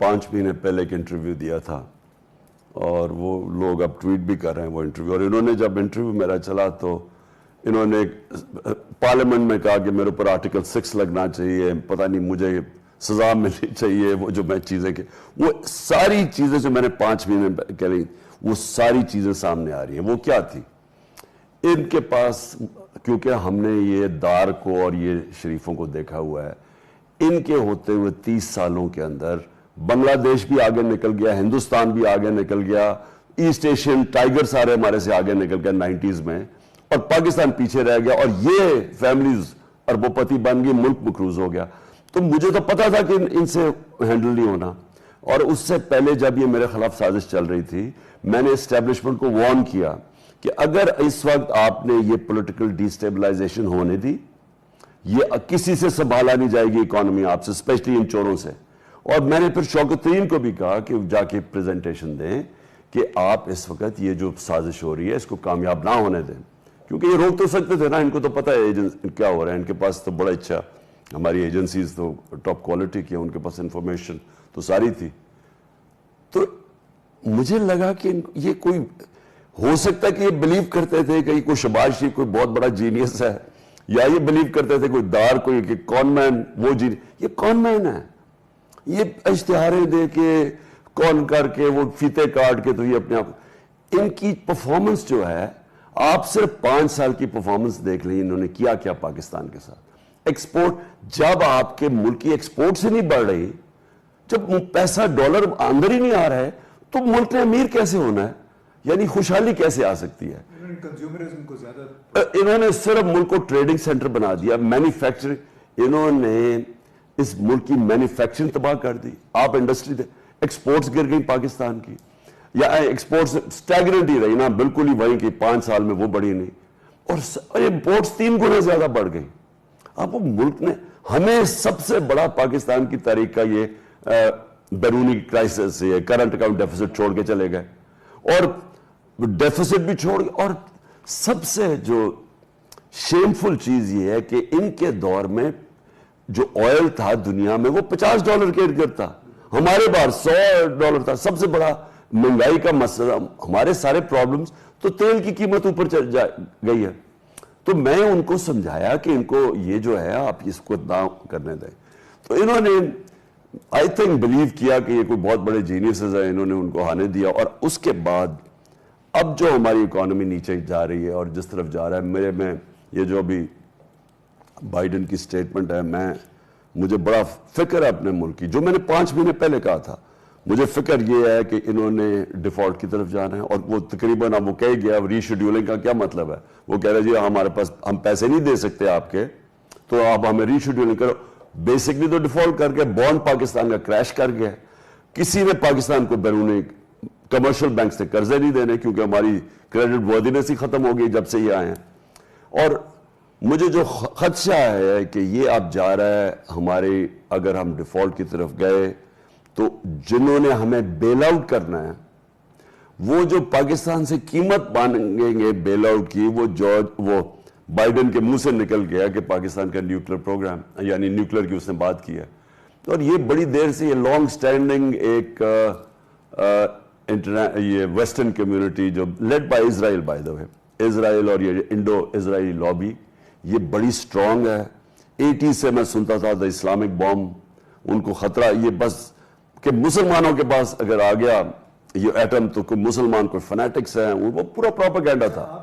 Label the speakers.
Speaker 1: 5 مہینے پہلے ایک انٹرویو دیا تھا اور وہ لوگ اب ٹویٹ بھی کر رہے ہیں وہ انٹرویو. اور انہوں نے جب انٹرویو میرا چلا تو انہوں نے پارلیمنٹ میں کہا کہ میرے اوپر آرٹیکل 6 لگنا چاہیے, پتہ نہیں مجھے سزا ملنی چاہیے, وہ جو میں چیزیں وہ ساری چیزیں جو میں نے 5 مہینے کہہ رہی وہ ساری چیزیں سامنے آ رہی ہیں. وہ کیا تھی؟ ان کے پاس, کیونکہ ہم نے یہ دار کو اور یہ شریفوں کو دیکھا ہوا ہے, ان کے ہوتے ہوئے 30 سالوں کے اندر بنگلہ دیش بھی آگے نکل گیا, ہندوستان بھی آگے نکل گیا, ایسٹ ایشین ٹائگر سارے ہمارے سے آگے نکل گیا 90s میں, اور پاکستان پیچھے رہ گیا, اور یہ فیملیز اربوپتی بن گئی, ملک مقروض ہو گیا. تو مجھے تو پتا تھا کہ ان سے ہینڈل نہیں ہونا. اور اس سے پہلے جب یہ میرے خلاف سازش چل رہی تھی, میں نے اسٹیبلشمنٹ کو وارن کیا کہ اگر اس وقت آپ نے یہ پولیٹیکل ڈی سٹیبلائزیشن ہونے دی, یہ کسی سے سنبھالا نہیں جائے گی اکانومی آپ سے, اسپیشلی ان چوروں سے. اور میں نے پھر شوکت ترین کو بھی کہا کہ جا کے پریزنٹیشن دیں کہ آپ اس وقت یہ جو سازش ہو رہی ہے اس کو کامیاب نہ ہونے دیں, کیونکہ یہ روک تو سکتے تھے نا, ان کو تو پتہ ہے کیا ہو رہا ہے, ان کے پاس تو بڑا اچھا, ہماری ایجنسیز تو ٹاپ کوالٹی کی ہیں, ان کے پاس انفارمیشن تو ساری تھی. تو مجھے لگا کہ یہ کوئی ہو سکتا ہے کہ یہ بلیو کرتے تھے کہ کوئی شہباز شریف کوئی بہت بڑا جینیس ہے, یا یہ بلیو کرتے تھے کوئی دار کوئی کہ کون مین وہ یہ کون مین ہے, یہ اشتہاریں دے کے کون کر کے وہ فیتے کاٹ کے تو یہ اپنے آپ. ان کی پرفارمنس جو ہے, آپ صرف 5 سال کی پرفارمنس دیکھ لیں انہوں نے کیا کیا پاکستان کے ساتھ. ایکسپورٹ, جب آپ کے ملک کی ایکسپورٹ سے نہیں بڑھ رہی, جب پیسہ ڈالر اندر ہی نہیں آ رہا ہے, تو ملک نے امیر کیسے ہونا ہے, یعنی خوشحالی کیسے آ سکتی ہے؟ انہوں نے صرف ملک کو ٹریڈنگ سینٹر بنا دیا, مینوفیکچرنگ, انہوں نے اس ملک کی مینوفیکچرنگ تباہ کر دی. آپ انڈسٹری دے, ایکسپورٹس گر گئی پاکستان کی, یا ایکسپورٹس سٹیگننٹ ہی رہی نا, بالکل ہی وہیں کی, 5 سال میں وہ بڑھی نہیں, اور امپورٹس 3 گنا زیادہ بڑھ گئی. اب وہ ملک نے ہمیں سب سے بڑا پاکستان کی تاریخ کا یہ بیرونی کرائسس, یہ کرنٹ اکاؤنٹ ڈیفیسٹ چھوڑ کے چلے گئے, اور ڈیفیسٹ بھی چھوڑ گئے. اور سب سے جو شیمفل چیز یہ ہے کہ ان کے دور میں جو آئل تھا دنیا میں وہ $50 کے ارد گرد تھا, ہمارے باہر $100 تھا. سب سے بڑا مہنگائی کا مسئلہ, ہمارے سارے پرابلمز, تو تیل کی قیمت اوپر چل گئی ہے. تو میں ان کو سمجھایا کہ ان کو یہ جو ہے آپ اس کو نہ کرنے دیں. تو انہوں نے آئی تھنک بلیو کیا کہ یہ کوئی بہت بڑے جینیسز ہیں, انہوں نے ان کو آنے دیا. اور اس کے بعد اب جو ہماری اکانومی نیچے جا رہی ہے اور جس طرف جا رہا ہے, میں یہ جو ابھی بائیڈن کی سٹیٹمنٹ ہے, مجھے بڑا فکر ہے اپنے ملک کی. جو میں نے 5 مہینے پہلے کہا تھا, مجھے فکر یہ ہے کہ انہوں نے ڈیفالٹ کی طرف جانا ہے. اور وہ تقریباً اب وہ کہہ گیا, ری شیڈیولنگ کا کیا مطلب ہے, وہ کہہ رہے جی ہمارے پاس ہم پیسے نہیں دے سکتے آپ کے, تو آپ ہمیں ری شیڈیولنگ کرو. بیسکلی تو ڈیفالٹ کر کے بانڈ پاکستان کا کریش کر گیا. کسی نے پاکستان کو بیرونی کمرشل بینک سے قرضے نہیں دینے, کیونکہ ہماری کریڈٹ ورتھینس ہی ختم ہو گئی جب سے یہ آئے ہیں. اور مجھے جو خدشہ ہے کہ یہ اب جا رہا ہے ہمارے, اگر ہم ڈیفالٹ کی طرف گئے تو جنہوں نے ہمیں بیل آؤٹ کرنا ہے, وہ جو پاکستان سے قیمت مانگیں گے بیل آؤٹ کی, وہ بائیڈن کے منہ سے نکل گیا کہ پاکستان کا نیوکلیر پروگرام, یعنی نیوکلیر کی اس نے بات کی ہے. اور یہ بڑی دیر سے یہ لانگ سٹینڈنگ ایک یہ ویسٹرن کمیونٹی جو lead by Israel, by the way Israel, اور یہ انڈو اسرائیلی لابی, یہ بڑی سٹرونگ ہے. 80 سے میں سنتا تھا دا اسلامک بوم, ان کو خطرہ یہ بس کہ مسلمانوں کے پاس اگر آ گیا یہ ایٹم تو کوئی مسلمان کوئی فنیٹکس ہیں, وہ پورا پروپیگنڈا تھا.